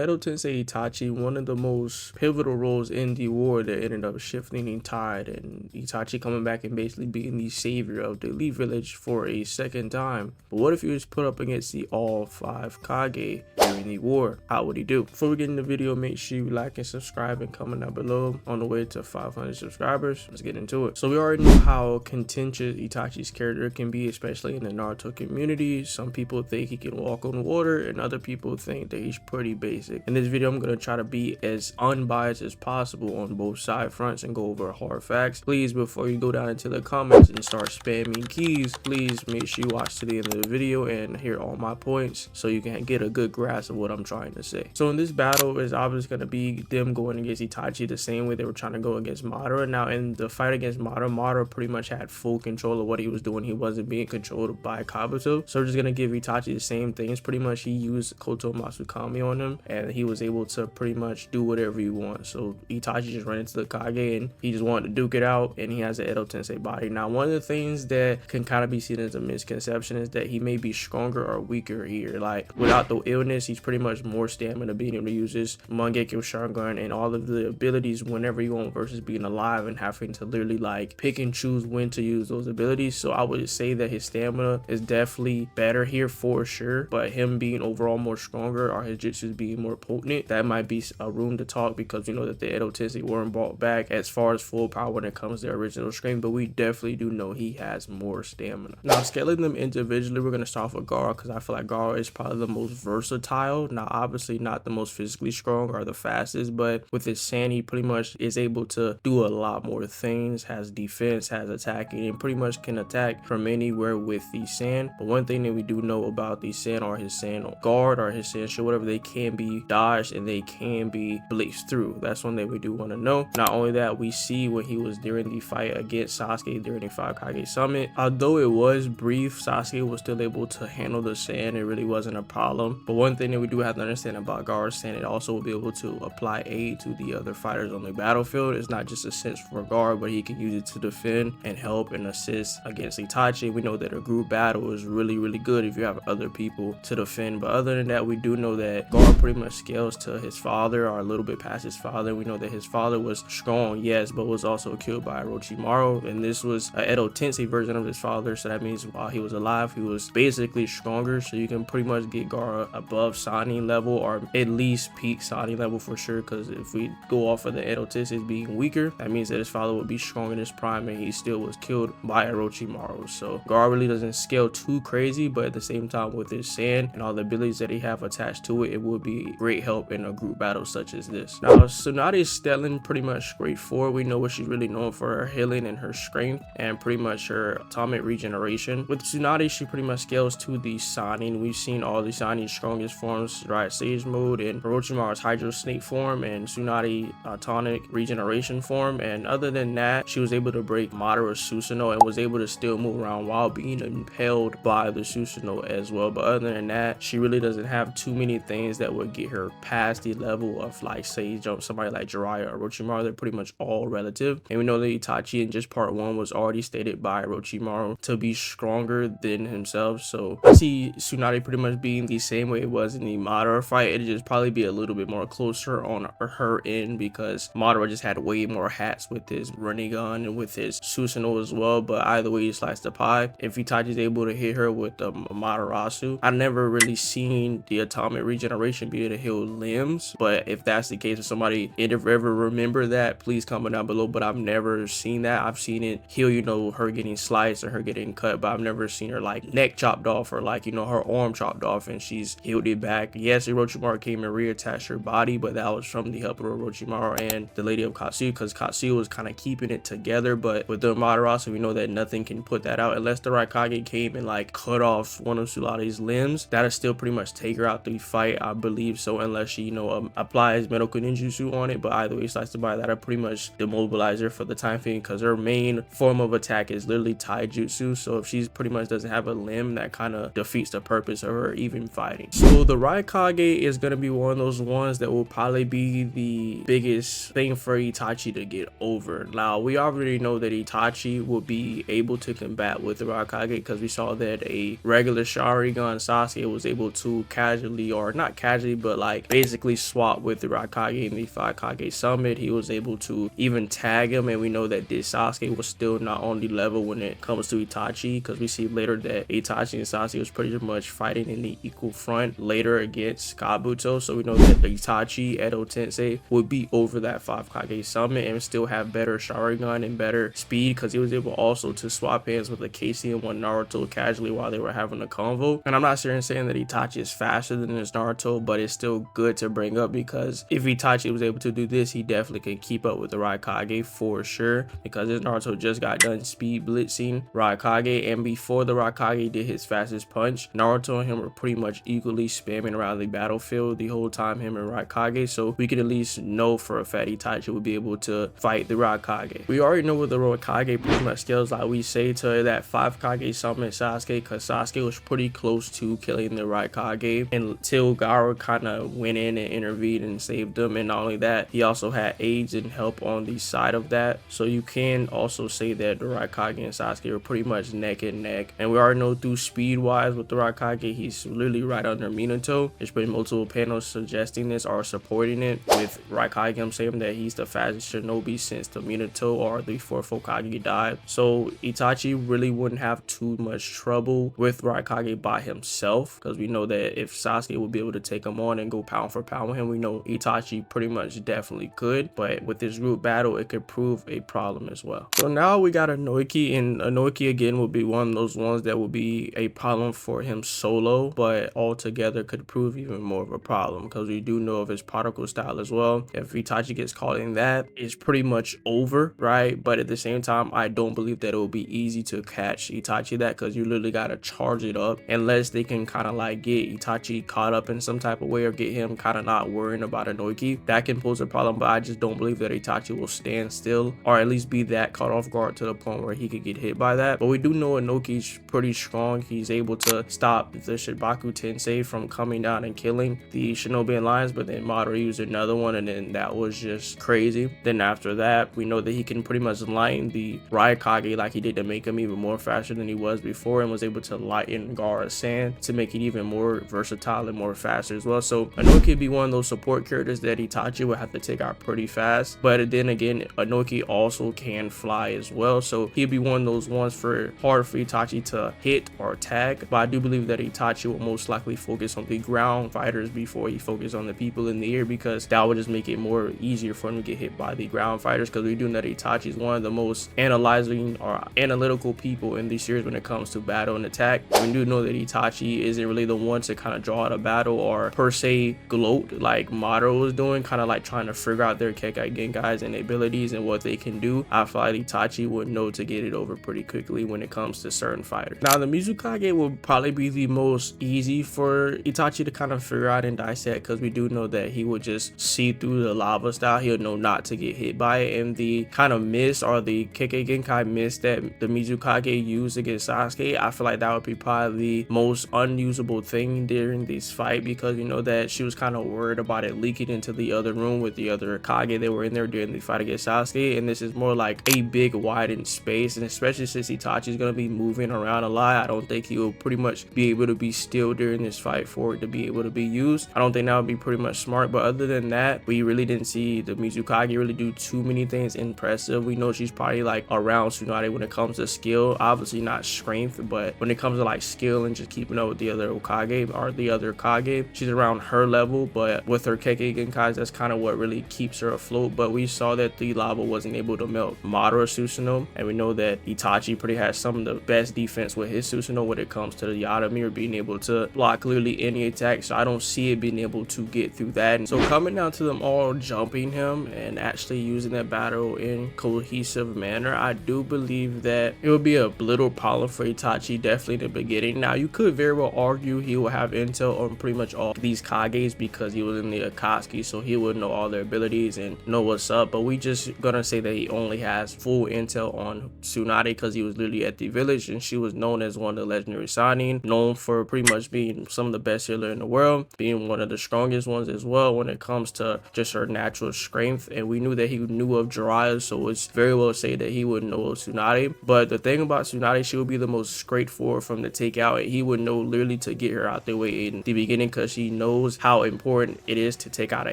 Edo Tensei Itachi, one of the most pivotal roles in the war that ended up shifting the tide, and Itachi coming back and basically being the savior of the elite village for a second time. But what if he was put up against the all five Kage during the war? How would he do? Before we get in the video, make sure you like and subscribe and comment down below. On the way to 500 subscribers, let's get into it. So we already know how contentious Itachi's character can be, especially in the Naruto community. Some people think he can walk on water, and other people think that he's pretty basic. In this video, I'm going to try to be as unbiased as possible on both side fronts and go over hard facts. Please, before you go down into the comments and start spamming keys, please make sure you watch to the end of the video and hear all my points so you can get a good grasp of what I'm trying to say. So in this battle is obviously going to be them going against Itachi the same way they were trying to go against Madara. Now in the fight against Madara, Madara pretty much had full control of what he was doing. He wasn't being controlled by Kabuto. So we're just going to give Itachi the same things. Pretty much he used Koto Masukami on him, and he was able to pretty much do whatever he wants. So Itachi just ran into the Kage and he just wanted to duke it out, and he has an Edo Tensei body. Now one of the things that can kind of be seen as a misconception is that he may be stronger or weaker here. Like without the illness, he's pretty much more stamina, being able to use his Mangekyo Sharingan and all of the abilities whenever you want, versus being alive and having to literally like pick and choose when to use those abilities. So I would say that his stamina is definitely better here for sure, but him being overall more stronger or his jutsus being more potent, that might be a room to talk, because we know that the Edo Tensei weren't brought back as far as full power when it comes to the original strength, but we definitely do know he has more stamina. Now scaling them individually, we're going to start off with Gaara, because I feel like Gaara is probably the most versatile. Now obviously not the most physically strong or the fastest, but with his sand he pretty much is able to do a lot more things, has defense, has attacking, and pretty much can attack from anywhere with the sand. But one thing that we do know about the sand or his sand guard or his sand shield, whatever, they can be dodged and they can be blitzed through. That's one thing we do want to know. Not only that, we see when he was during the fight against Sasuke during the Five Kage summit, although it was brief, Sasuke was still able to handle the sand. It really wasn't a problem. But one thing that we do have to understand about Gaara's sand, it also will be able to apply aid to the other fighters on the battlefield. It's not just a sense for Gaara, but he can use it to defend and help and assist against Itachi. We know that a group battle is really good if you have other people to defend. But other than that, we do know that Gaara pretty much scales to his father, or a little bit past his father. We know that his father was strong, yes, but was also killed by Orochimaru, and this was a Edo Tensei version of his father. So that means while he was alive, he was basically stronger. So you can pretty much get Gaara above Sannin level, or at least peak Sannin level for sure, because if we go off of the Edo Tensei being weaker, that means that his father would be strong in his prime, and he still was killed by Orochimaru. So Gaara really doesn't scale too crazy, but at the same time, with his sand and all the abilities that he have attached to it, it would be great help in a group battle such as this. Now Tsunade's stelling pretty much straightforward. We know what she's really known for: her healing and her strength, and pretty much her atomic regeneration. With Tsunade, she pretty much scales to the Sannin. We've seen all the Sannin's strongest forms: Riot Sage mode, and Orochimaru's Hydro Snake form, and Tsunade atomic regeneration form. And other than that, she was able to break Madara's Susanoo and was able to still move around while being impaled by the Susanoo as well. But other than that, she really doesn't have too many things that would get her past the level of, like, say, somebody like Jiraiya or Orochimaru. They're pretty much all relative, and we know that Itachi in just part 1 was already stated by Orochimaru to be stronger than himself. So I see Tsunade pretty much being the same way it was in the Madara fight. It'd just probably be a little bit more closer on her end, because Madara just had way more hats with his Rinnegan and with his Susanoo as well. But either way you slice the pie, if Itachi's able to hit her with the Madarasu, I've never really seen the atomic regeneration be able to heal limbs. But if that's the case, if somebody ever remember that, please comment down below. But I've never seen that. I've seen it heal, you know, her getting sliced or her getting cut, but I've never seen her like neck chopped off, or like, you know, her arm chopped off and she's healed it back. Yes, Orochimaru came and reattached her body, but that was from the help of Orochimaru and the Lady of Katsuo, because Katsuo was kind of keeping it together. But with the Madarasu, we know that nothing can put that out unless the Raikage came and like cut off one of Tsunade's limbs. That'll still pretty much take her out the fight, I believe so, unless she, you know, applies medical ninjutsu on it. But either way, slice the body, that'll pretty much demobilize her for the time being, because her main form of attack is literally taijutsu. So if she's pretty much doesn't have a limb, that kind of defeats the purpose of her even fighting. So the Raikage is going to be one of those ones that will probably be the biggest thing for Itachi to get over. Now we already know that Itachi will be able to combat with the Raikage, because we saw that a regular Sharingan Sasuke was able to casually, or not casually, but could like basically swap with the Raikage in the Five Kage Summit. He was able to even tag him, and we know that this Sasuke was still not on the level when it comes to Itachi, because we see later that Itachi and Sasuke was pretty much fighting in the equal front later against Kabuto. So we know that Itachi, Edo Tensei would be over that Five Kage Summit and still have better Sharingan and better speed, because he was able also to swap hands with a Casey and one Naruto casually while they were having a convo. And I'm not sure in saying that Itachi is faster than his Naruto, but it's still good to bring up, because if Itachi was able to do this, he definitely can keep up with the Raikage for sure, because his Naruto just got done speed blitzing Raikage, and before the Raikage did his fastest punch, Naruto and him were pretty much equally spamming around the battlefield the whole time, him and Raikage. So we could at least know for a fact Itachi would be able to fight the Raikage. We already know what the Raikage pretty much scales like we say to that Five Kage Summit Sasuke, because Sasuke was pretty close to killing the Raikage until Gaara kind of went in and intervened and saved him. And not only that, he also had aids and help on the side of that. So you can also say that the Raikage and Sasuke were pretty much neck and neck. And we already know through speed wise with the Raikage, he's literally right under Minato. There's been multiple panels suggesting this or supporting it, with Raikage saying that he's the fastest shinobi since the Minato or the fourth Hokage died. So Itachi really wouldn't have too much trouble with Raikage by himself, because we know that if Sasuke would be able to take him on and go pound for pound with him, we know Itachi pretty much definitely could. But with this group battle, it could prove a problem as well. So now we got Inoki, and Inoki again will be one of those ones that will be a problem for him solo, but altogether could prove even more of a problem, because we do know of his particle style as well. If Itachi gets caught in that, it's pretty much over, right? But at the same time, I don't believe that it will be easy to catch Itachi that, because you literally got to charge it up, unless they can kind of like get Itachi caught up in some type of way or get him kind of not worrying about Inoki. That can pose a problem, but I just don't believe that Itachi will stand still, or at least be that caught off guard to the point where he could get hit by that. But we do know Inoki's pretty strong. He's able to stop the Shibaku Tensei from coming down and killing the Shinobi Alliance, but then Madara used another one, and then that was just crazy. Then after that, we know that he can pretty much lighten the Raikage like he did to make him even more faster than he was before, and was able to lighten Gaara's sand to make it even more versatile and more faster as well. So Inoki could be one of those support characters that Itachi would have to take out pretty fast. But then again, Inoki also can fly as well, so he'd be one of those ones for hard for Itachi to hit or tag. But I do believe that Itachi will most likely focus on the ground fighters before he focuses on the people in the air, because that would just make it more easier for him to get hit by the ground fighters, because we do know that Itachi is one of the most analyzing or analytical people in the series when it comes to battle and attack. We do know that Itachi isn't really the one to kind of draw out a battle or per se gloat like Madara was doing, kind of like trying to figure out their Kekai Genkais and abilities and what they can do. I feel like Itachi would know to get it over pretty quickly when it comes to certain fighters. Now the Mizukage will probably be the most easy for Itachi to kind of figure out and dissect, because we do know that he would just see through the lava style. He'll know not to get hit by it, and the kind of miss or the Kekai Genkai miss that the Mizukage used against Sasuke, I feel like that would be probably the most unusable thing during this fight, because you know that she was kind of worried about it leaking into the other room with the other Kage that were in there during the fight against Sasuke. And this is more like a big widened space, and especially since Itachi is going to be moving around a lot, I don't think he will pretty much be able to be still during this fight for it to be able to be used. I don't think that would be pretty much smart. But other than that, we really didn't see the Mizukage really do too many things impressive. We know she's probably like around Tsunade when it comes to skill, obviously not strength, but when it comes to like skill and just keeping up with the other Hokage or the other Kage, she's around her level. But with her Kekkei Genkais, that's kind of what really keeps her afloat. But we saw that the lava wasn't able to melt Madara Susanoo, and we know that Itachi pretty has some of the best defense with his Susanoo when it comes to the Yaramir being able to block literally any attack. So I don't see it being able to get through that. And so coming down to them all jumping him and actually using that battle in cohesive manner, I do believe that it would be a little problem for Itachi definitely in the beginning. Now you could very well argue he will have intel on pretty much all these Kages because he was in the Akatsuki, so he would know all their abilities and know what's up. But we just gonna say that he only has full intel on Tsunade because he was literally at the village, and she was known as one of the legendary Sannin, known for pretty much being some of the best healer in the world, being one of the strongest ones as well when it comes to just her natural strength. And we knew that he knew of Jiraiya, so it's very well say that he would know of Tsunade. But the thing about Tsunade, she would be the most straightforward from the takeout, and he would know literally to get her out the way in the beginning, because she knows knows how important it is to take out a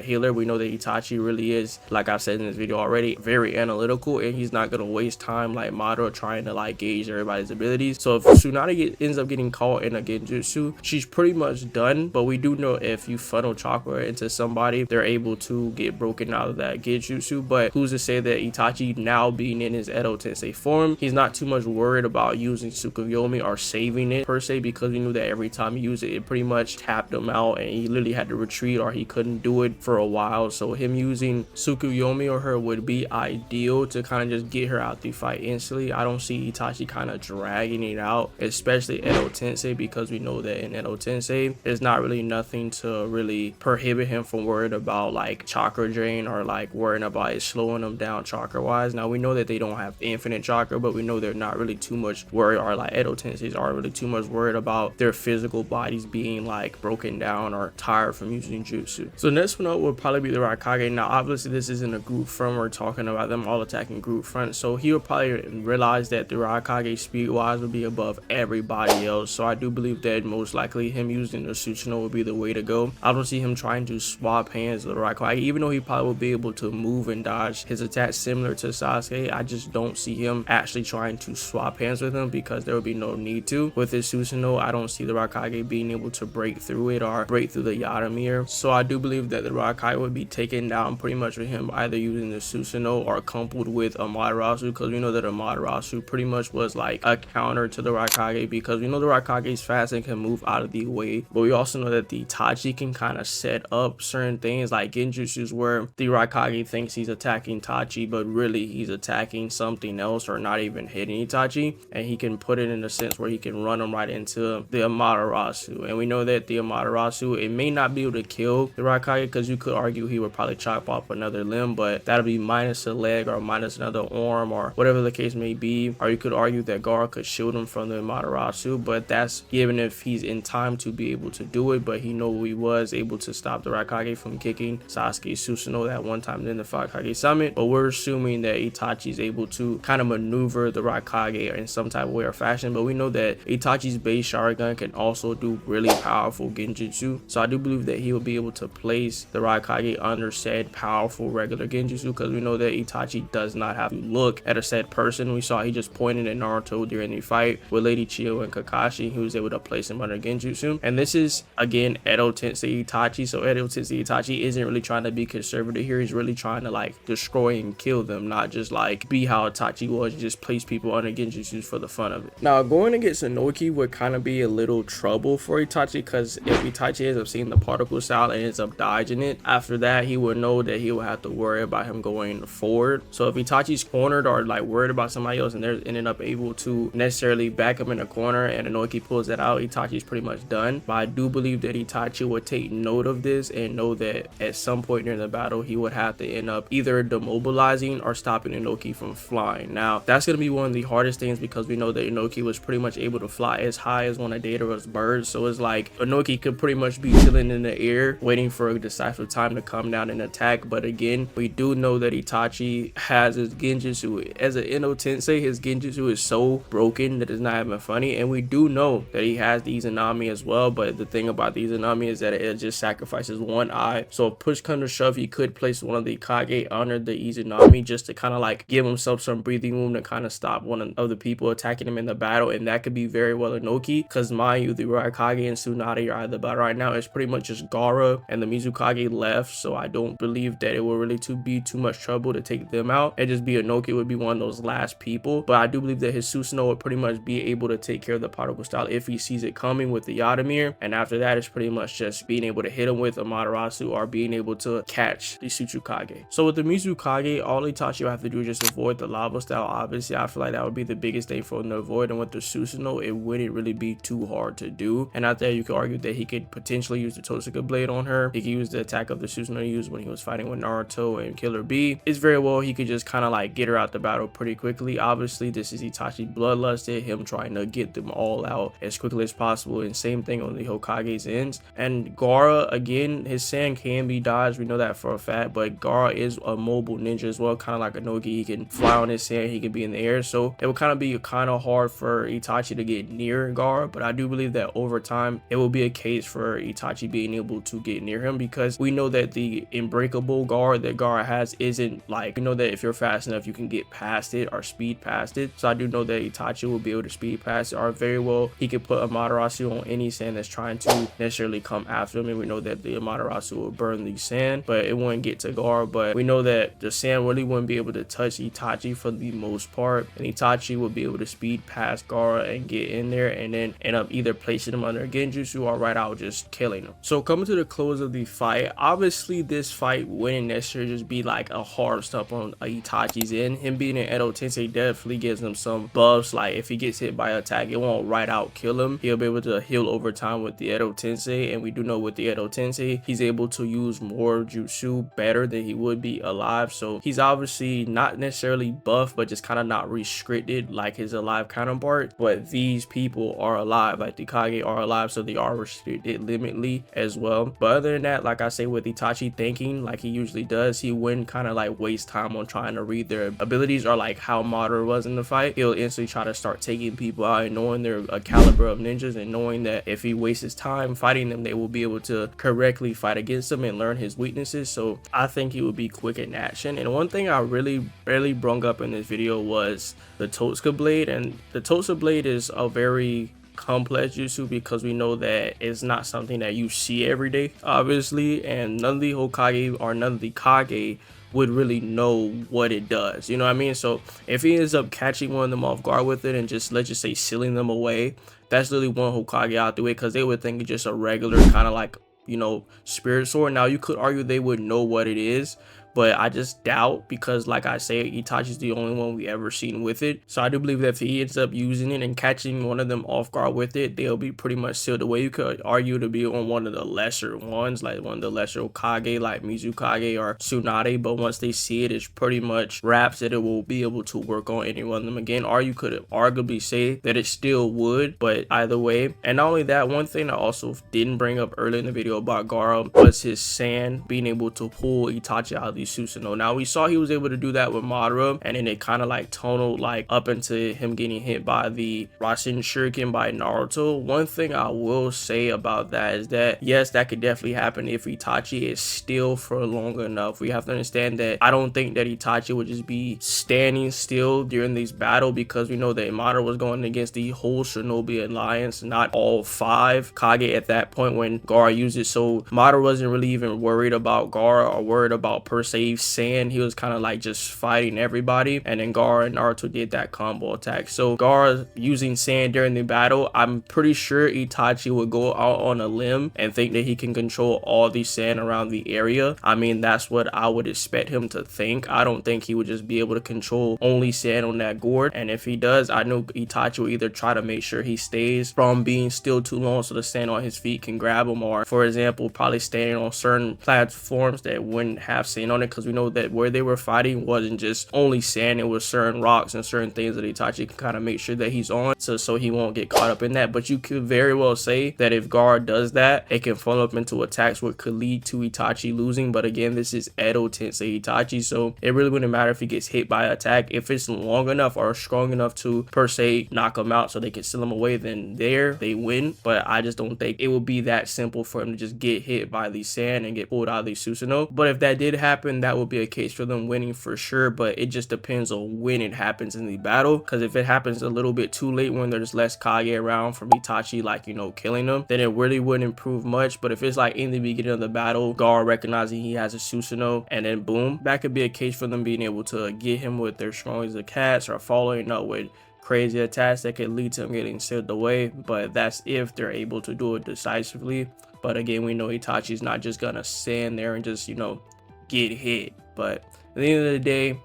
healer. We know that Itachi really is, like I've said in this video already, very analytical, and he's not going to waste time like Madara trying to like gauge everybody's abilities. So if Tsunade ends up getting caught in a genjutsu, she's pretty much done. But we do know if you funnel chakra into somebody, they're able to get broken out of that genjutsu. But who's to say that Itachi, now being in his Edo Tensei form, he's not too much worried about using Tsukuyomi or saving it per se, because we knew that every time he used it, it pretty much tapped him out and he literally had to retreat or he couldn't do it for a while. So him using Tsukuyomi or her would be ideal to kind of just get her out the fight instantly. I don't see Itachi kind of dragging it out, especially Edo Tensei, because we know that in Edo Tensei there's not really nothing to really prohibit him from worrying about like chakra drain or like worrying about it slowing him down chakra wise. Now we know that they don't have infinite chakra, but we know they're not really too much worried, or like Edo Tenseis are really too much worried about their physical bodies being like broken down or tired from using jutsu. So next one up will probably be the Raikage. Now obviously this isn't a group front, we're talking about them all attacking group front, so he would probably realize that the Raikage speed wise would be above everybody else. So I do believe that most likely him using the Susanoo would be the way to go. I don't see him trying to swap hands with the Raikage, even though he probably will be able to move and dodge his attacks similar to Sasuke. I just don't see him actually trying to swap hands with him because there would be no need to. With his Susanoo, I don't see the Raikage being able to break through it or break through the Yaramir. So I do believe that the Raikage would be taken down pretty much with him either using the Susanoo or coupled with Amaterasu, because we know that Amaterasu pretty much was like a counter to the Raikage, because we know the Raikage is fast and can move out of the way, but we also know that the Itachi can kind of set up certain things like genjutsus where the Raikage thinks he's attacking Itachi, but really he's attacking something else or not even hitting Itachi, and he can put it in a sense where he can run him right into the Amaterasu. And we know that the Amaterasu, it may not be able to kill the Raikage, because you could argue he would probably chop off another limb, but that'll be minus a leg or minus another arm or whatever the case may be. Or you could argue that Gaara could shield him from the Amaterasu, but that's given if he's in time to be able to do it. But he know he was able to stop the Raikage from kicking Sasuke's Susanoo that one time in the Five Kage summit. But we're assuming that Itachi is able to kind of maneuver the Raikage in some type of way or fashion. But we know that Itachi's base Sharingan can also do really powerful genjutsu, so I do believe that he will be able to place the Raikage under said powerful regular genjutsu, because we know that Itachi does not have to look at a said person. We saw he just pointed at Naruto during the fight with Lady Chiyo and Kakashi. He was able to place him under genjutsu, and this is again Edo Tensei Itachi. So Edo Tensei Itachi isn't really trying to be conservative here. He's really trying to like destroy and kill them, not just like be how Itachi was, just place people under genjutsu for the fun of it. Now going against Inoki would kind of be a little trouble for Itachi, because if Itachi ends up seeing the particle style and ends up dodging it, after that he would know that he would have to worry about him going forward. So if Itachi's cornered or like worried about somebody else and they're ending up able to necessarily back him in a corner and Inoki pulls that out, Itachi's pretty much done. But I do believe that Itachi would take note of this and know that at some point during the battle he would have to end up either demobilizing or stopping Inoki from flying. Now that's going to be one of the hardest things, because we know that Inoki was pretty much able to fly as high as one of Deidara's birds. So it's like Inoki could pretty much be chilling in the air waiting for a decisive time to come down and attack. But again, we do know that Itachi has his genjutsu. As an Ino Tensei, his genjutsu is so broken that it's not even funny. And we do know that he has the Izanami as well, but the thing about the Izanami is that it just sacrifices one eye. So if push comes to shove, he could place one of the Kage under the Izanami just to kind of like give himself some breathing room to kind of stop one of the people attacking him in the battle. And that could be very well Inoki, because mind you, the Raikage and Tsunade are either battle right now. It's pretty much just Gaara and the Mizukage left, so I don't believe that it will really be too much trouble to take them out. And just be Inoki would be one of those last people. But I do believe that his Susanoo would pretty much be able to take care of the particle style if he sees it coming with the Yaramir. And after that, it's pretty much just being able to hit him with Amaterasu or being able to catch the Tsuchikage. So with the Mizukage, all Itachi will have to do is just avoid the lava style. Obviously, I feel like that would be the biggest thing for him to avoid. And with the Susanoo, it wouldn't really be too hard to do. And out there, you could argue that he could potentially use the Totsuka blade on her. He could use the attack of the Susanoo he used when he was fighting with Naruto and Killer Bee. It's very well he could just kind of like get her out the battle pretty quickly. Obviously, this is Itachi bloodlusted, him trying to get them all out as quickly as possible. And same thing on the Hokage's ends. And Gaara, again, his sand can be dodged. We know that for a fact, but Gaara is a mobile ninja as well, kind of like Inoki. He can fly on his sand, he can be in the air. So it would kind of be kind of hard for Itachi to get near Gaara, but I do believe that over time it will be a case for Itachi Itachi being able to get near him, because we know that the unbreakable guard that Gaara has isn't like, we know that if you're fast enough you can get past it or speed past it. So I do know that Itachi will be able to speed past it, or very well he could put a Madarasu on any sand that's trying to necessarily come after him, and we know that the Madarasu will burn the sand, but it wouldn't get to Gaara. But we know that the sand really wouldn't be able to touch Itachi for the most part, and Itachi will be able to speed past Gaara and get in there and then end up either placing him under Genjutsu or right out just killing him. So coming to the close of the fight, obviously this fight wouldn't necessarily just be like a hard stomp on Itachi's end. Him being an Edo Tensei definitely gives him some buffs, like if he gets hit by an attack, it won't right out kill him. He'll be able to heal over time with the Edo Tensei, and we do know with the Edo Tensei he's able to use more jutsu better than he would be alive. So he's obviously not necessarily buff, but just kind of not restricted like his alive counterpart. But these people are alive, like the Kage are alive, so they are restricted limitly as well. But other than that, like I say, with Itachi thinking like he usually does, he wouldn't kind of like waste time on trying to read their abilities, or like how Madara was in the fight. He'll instantly try to start taking people out, and knowing they're a caliber of ninjas, and knowing that if he wastes his time fighting them, they will be able to correctly fight against him and learn his weaknesses. So I think he would be quick in action. And one thing I really barely brung up in this video was the Totsuka blade, and the Totsuka blade is a very complex jutsu because we know that it's not something that you see every day, obviously, and none of the Hokage or none of the Kage would really know what it does, you know what I mean? So if he ends up catching one of them off guard with it and just, let's just say, sealing them away, that's literally one Hokage out the way, because they would think it's just a regular kind of like, you know, spirit sword. Now you could argue they would know what it is, but I just doubt, because like I say, Itachi's the only one we ever seen with it. So I do believe that if he ends up using it and catching one of them off guard with it, they'll be pretty much sealed away. You could argue to be on one of the lesser ones, like one of the lesser Kage, like Mizukage or Tsunade, but once they see it, it's pretty much wraps that it will be able to work on any one of them again. Or you could arguably say that it still would, but either way. And not only that, one thing I also didn't bring up earlier in the video about Gaara was his sand being able to pull Itachi out of these Susanoo. Now we saw he was able to do that with Madara, and then it kind of like tunneled like up into him getting hit by the Rasen Shuriken by Naruto. One thing I will say about that is that yes, that could definitely happen if Itachi is still for long enough. We have to understand that I don't think that Itachi would just be standing still during this battle, because we know that Madara was going against the whole Shinobi Alliance, not all 5 Kage at that point when Gaara used it. So Madara wasn't really even worried about Gaara or worried about per se sand. He was kind of like just fighting everybody, and then Gaara and Naruto did that combo attack. So Gaara using sand during the battle, I'm pretty sure Itachi would go out on a limb and think that he can control all the sand around the area. I mean, that's what I would expect him to think. I don't think he would just be able to control only sand on that gourd, and if he does, I know Itachi will either try to make sure he stays from being still too long so the sand on his feet can grab him, or for example probably standing on certain platforms that wouldn't have sand on it, because we know that where they were fighting wasn't just only sand, it was certain rocks and certain things that Itachi can kind of make sure that he's on, so he won't get caught up in that. But you could very well say that if Gaara does that, it can funnel up into attacks what could lead to Itachi losing. But again, this is Edo Tensei Itachi, so it really wouldn't matter if he gets hit by an attack. If it's long enough or strong enough to per se knock him out so they can seal him away, then they win. But I just don't think it would be that simple for him to just get hit by the sand and get pulled out of the Susanoo. But if that did happen, that would be a case for them winning for sure. But it just depends on when it happens in the battle, because if it happens a little bit too late when there's less Kage around from Itachi, like, you know, killing them, then it really wouldn't improve much. But if it's like in the beginning of the battle, Gaara recognizing he has a Susanoo, and then boom, that could be a case for them being able to get him with their strong as the cats, or following up with crazy attacks that could lead to him getting sealed away. But that's if they're able to do it decisively. But again, we know Itachi's not just gonna stand there and just, you know, get hit. But at the end of the day,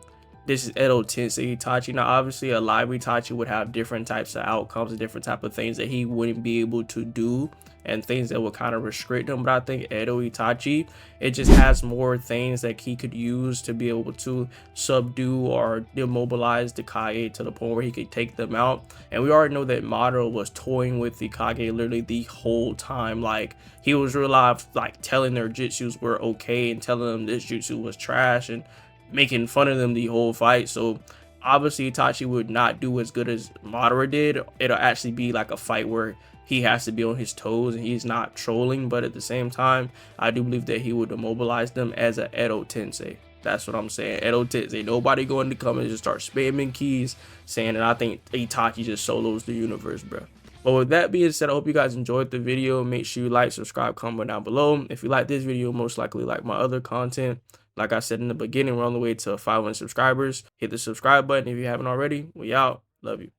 this is Edo Tensei Itachi. Now obviously a live Itachi would have different types of outcomes and different type of things that he wouldn't be able to do, and things that would kind of restrict him. But I think Edo Itachi, it just has more things that he could use to be able to subdue or demobilize the Kage to the point where he could take them out. And we already know that Madara was toying with the Kage literally the whole time. Like, he was real live, like telling their jutsus were okay and telling them this jutsu was trash and making fun of them the whole fight. So obviously Itachi would not do as good as Madara did. It'll actually be like a fight where he has to be on his toes and he's not trolling. But at the same time, I do believe that he would immobilize them as a Edo Tensei. That's what I'm saying. Edo Tensei. Nobody going to come and just start spamming keys saying that I think Itachi just solos the universe, bro. But with that being said, I hope you guys enjoyed the video. Make sure you like, subscribe, comment down below. If you like this video, most likely like my other content. Like I said in the beginning, we're on the way to 500 subscribers. Hit the subscribe button if you haven't already. We out. Love you.